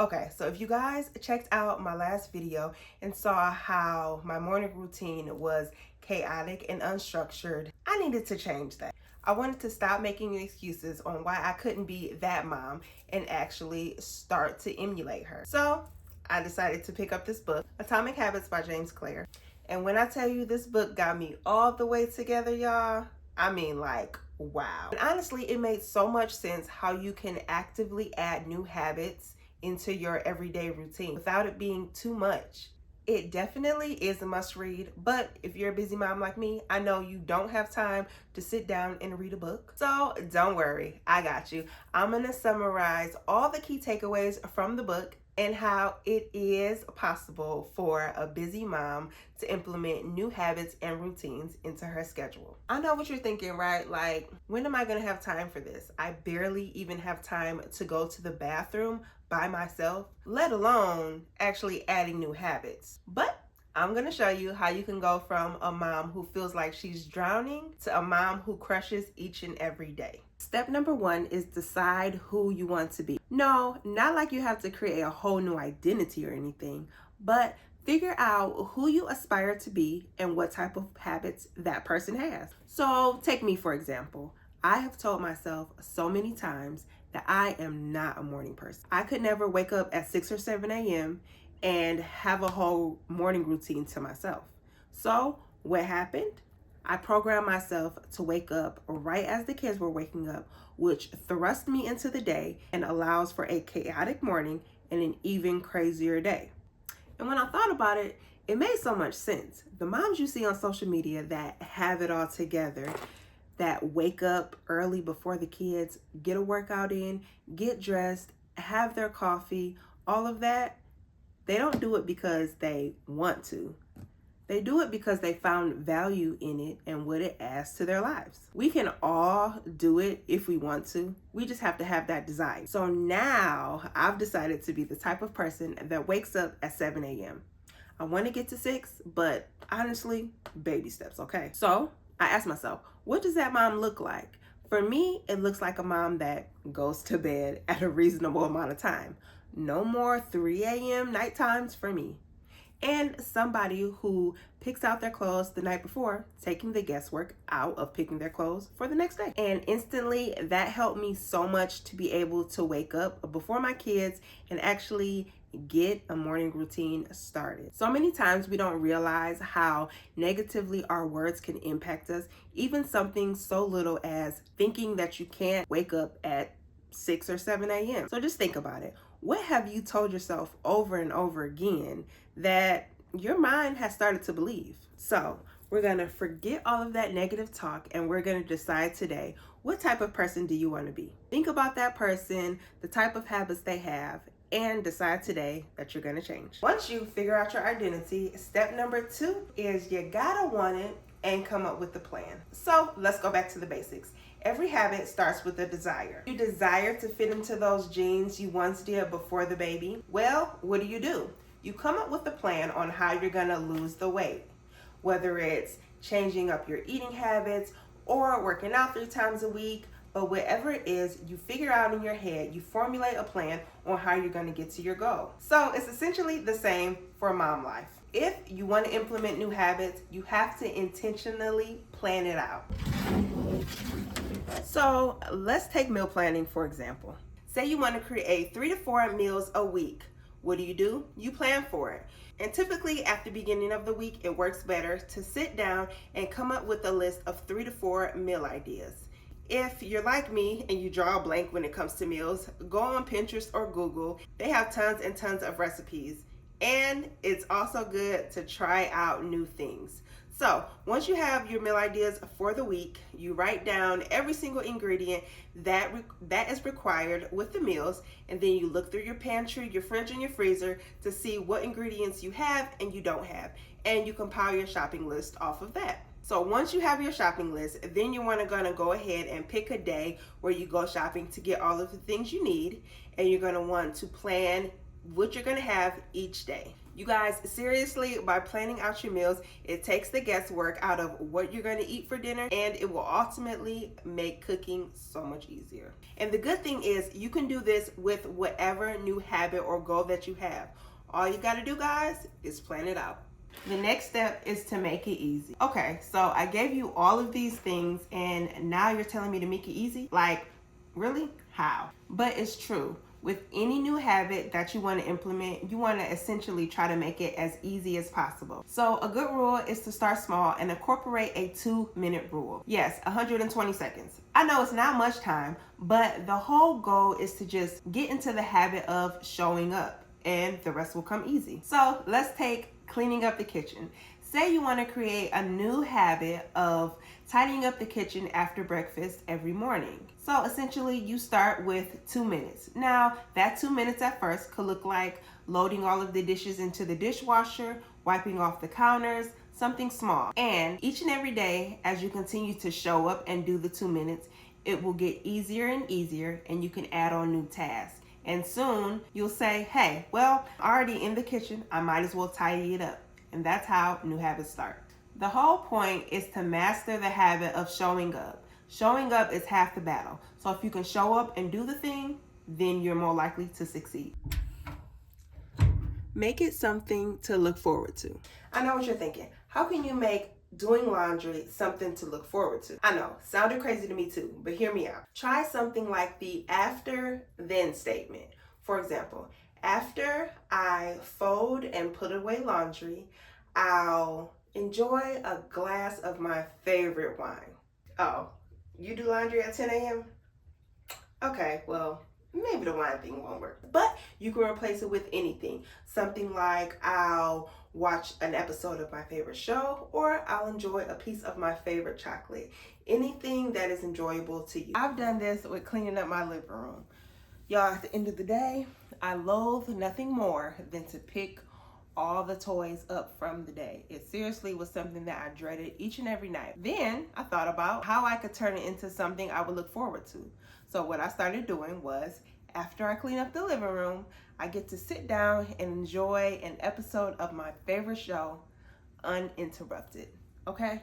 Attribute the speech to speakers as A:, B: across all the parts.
A: Okay, so if you guys checked out my last video and saw how my morning routine was chaotic and unstructured, I needed to change that. I wanted to stop making excuses on why I couldn't be that mom and actually start to emulate her. So I decided to pick up this book, Atomic Habits by James Clear. And when I tell you this book got me all the way together, y'all, I mean, like, wow. And honestly, it made so much sense how you can actively add new habits into your everyday routine without it being too much. It definitely is a must read, but if you're a busy mom like me, I know you don't have time to sit down and read a book. So don't worry, I got you. I'm gonna summarize all the key takeaways from the book and how it is possible for a busy mom to implement new habits and routines into her schedule. I know what you're thinking, right? Like, when am I gonna have time for this? I barely even have time to go to the bathroom by myself, let alone actually adding new habits. But I'm gonna show you how you can go from a mom who feels like she's drowning to a mom who crushes each and every day. Step number one is decide who you want to be. No, not like you have to create a whole new identity or anything, but figure out who you aspire to be and what type of habits that person has. So take me, for example. I have told myself so many times that I am not a morning person. I could never wake up at 6 or 7 a.m. and have a whole morning routine to myself. So what happened? I programmed myself to wake up right as the kids were waking up, which thrust me into the day and allows for a chaotic morning and an even crazier day. And when I thought about it, it made so much sense. The moms you see on social media that have it all together, that wake up early before the kids, get a workout in, get dressed, have their coffee, all of that, they don't do it because they want to. They do it because they found value in it and what it adds to their lives. We can all do it if we want to. We just have to have that desire. So now I've decided to be the type of person that wakes up at 7 a.m. I want to get to 6, but honestly, baby steps, okay? So I asked myself, what does that mom look like? For me, it looks like a mom that goes to bed at a reasonable amount of time. No more 3 a.m. night times for me. And somebody who picks out their clothes the night before, taking the guesswork out of picking their clothes for the next day. And instantly, that helped me so much to be able to wake up before my kids and actually get a morning routine started. So many times we don't realize how negatively our words can impact us, even something so little as thinking that you can't wake up at 6 or 7 a.m. So just think about it. What have you told yourself over and over again that your mind has started to believe? So we're gonna forget all of that negative talk and we're gonna decide today, what type of person do you wanna be? Think about that person, the type of habits they have, and decide today that you're gonna change. Once you figure out your identity, step number 2 is you gotta want it and come up with a plan. So let's go back to the basics. Every habit starts with a desire. You desire to fit into those jeans you once did before the baby. Well, what do? You come up with a plan on how you're gonna lose the weight. Whether it's changing up your eating habits or working out 3 times a week, but whatever it is, you figure out in your head, you formulate a plan on how you're gonna get to your goal. So it's essentially the same for mom life. If you want to implement new habits, you have to intentionally plan it out. So let's take meal planning, for example. Say you want to create 3 to 4 meals a week. What do? You plan for it. And typically at the beginning of the week, it works better to sit down and come up with a list of 3 to 4 meal ideas. If you're like me and you draw a blank when it comes to meals, go on Pinterest or Google. They have tons and tons of recipes. And it's also good to try out new things. So once you have your meal ideas for the week, you write down every single ingredient that is required with the meals, and then you look through your pantry, your fridge, and your freezer to see what ingredients you have and you don't have, and you compile your shopping list off of that. So once you have your shopping list, then you're gonna go ahead and pick a day where you go shopping to get all of the things you need, and you're gonna want to plan what you're gonna have each day. You guys, seriously, by planning out your meals, it takes the guesswork out of what you're going to eat for dinner, and it will ultimately make cooking so much easier. And the good thing is you can do this with whatever new habit or goal that you have. All you got to do, guys, is plan it out. The next step is to make it easy. Okay, so I gave you all of these things and now you're telling me to make it easy? Like, really? How? But it's true. With any new habit that you want to implement, you want to essentially try to make it as easy as possible. So a good rule is to start small and incorporate a 2-minute rule. Yes, 120 seconds. I know it's not much time, but the whole goal is to just get into the habit of showing up and the rest will come easy. So let's take cleaning up the kitchen. Say you want to create a new habit of tidying up the kitchen after breakfast every morning. So essentially you start with 2 minutes. Now that 2 minutes at first could look like loading all of the dishes into the dishwasher, wiping off the counters, something small. And each and every day as you continue to show up and do the 2 minutes, it will get easier and easier and you can add on new tasks. And soon you'll say, hey, well, I'm already in the kitchen, I might as well tidy it up. And that's how new habits start. The whole point is to master the habit of showing up. Showing up is half the battle. So if you can show up and do the thing, then you're more likely to succeed. Make it something to look forward to. I know what you're thinking. How can you make doing laundry something to look forward to? I know, sounded crazy to me too, but hear me out. Try something like the after then statement. For example, after I fold and put away laundry, I'll enjoy a glass of my favorite wine. Oh, you do laundry at 10 a.m.? Okay, well, maybe the wine thing won't work. But you can replace it with anything. Something like I'll watch an episode of my favorite show, or I'll enjoy a piece of my favorite chocolate. Anything that is enjoyable to you. I've done this with cleaning up my living room. Y'all, at the end of the day, I loathe nothing more than to pick all the toys up from the day. It seriously was something that I dreaded each and every night. Then I thought about how I could turn it into something I would look forward to. So what I started doing was, after I clean up the living room, I get to sit down and enjoy an episode of my favorite show uninterrupted. Okay?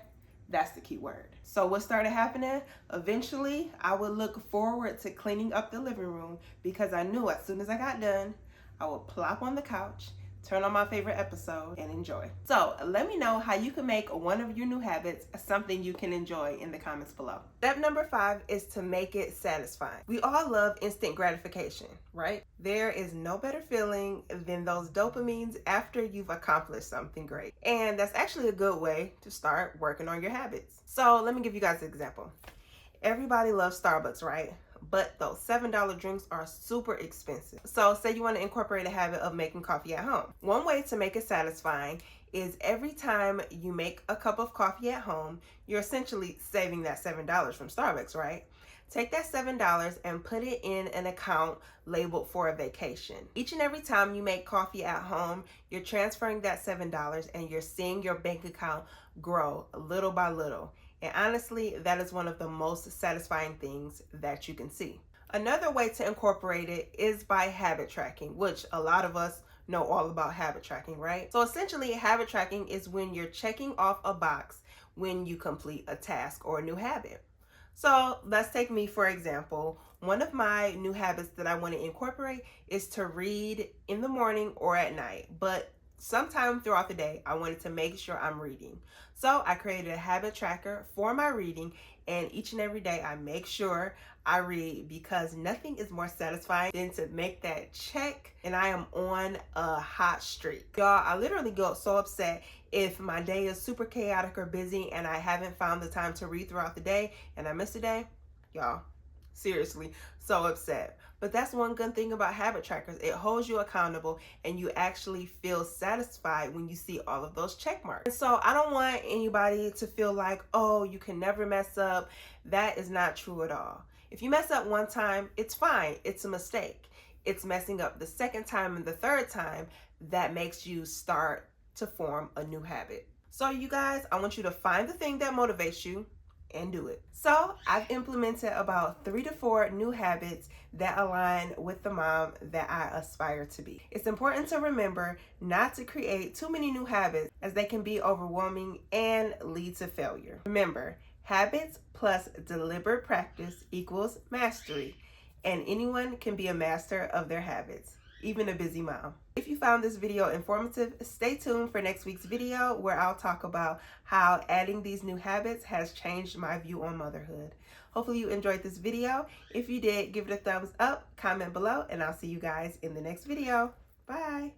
A: That's the key word. So what started happening? Eventually, I would look forward to cleaning up the living room because I knew as soon as I got done, I would plop on the couch, turn on my favorite episode, and enjoy. So let me know how you can make one of your new habits something you can enjoy in the comments below. Step number 5 is to make it satisfying. We all love instant gratification, right? There is no better feeling than those dopamines after you've accomplished something great. And that's actually a good way to start working on your habits. So let me give you guys an example. Everybody loves Starbucks, right? But those $7 drinks are super expensive. So say you want to incorporate a habit of making coffee at home. One way to make it satisfying is every time you make a cup of coffee at home, you're essentially saving that $7 from Starbucks, right? Take that $7 and put it in an account labeled for a vacation. Each and every time you make coffee at home, you're transferring that $7 and you're seeing your bank account grow little by little. And honestly, that is one of the most satisfying things that you can see. Another way to incorporate it is by habit tracking, which a lot of us know all about habit tracking, right? So essentially, habit tracking is when you're checking off a box when you complete a task or a new habit. So let's take me for example. One of my new habits that I want to incorporate is to read in the morning or at night, but sometime throughout the day, I wanted to make sure I'm reading. So I created a habit tracker for my reading, and each and every day I make sure I read because nothing is more satisfying than to make that check and I am on a hot streak. Y'all, I literally get so upset if my day is super chaotic or busy and I haven't found the time to read throughout the day and I miss a day. Y'all, seriously, so upset. But that's one good thing about habit trackers. It holds you accountable and you actually feel satisfied when you see all of those check marks. And so I don't want anybody to feel like, oh, you can never mess up. That is not true at all. If you mess up one time, it's fine. It's a mistake. It's messing up the second time and the third time that makes you start to form a new habit. So you guys, I want you to find the thing that motivates you, and do it. So I've implemented about 3 to 4 new habits that align with the mom that I aspire to be. It's important to remember not to create too many new habits, as they can be overwhelming and lead to failure. Remember, habits plus deliberate practice equals mastery, and anyone can be a master of their habits, even a busy mom. If you found this video informative, stay tuned for next week's video, where I'll talk about how adding these new habits has changed my view on motherhood. Hopefully you enjoyed this video. If you did, give it a thumbs up, comment below, and I'll see you guys in the next video. Bye.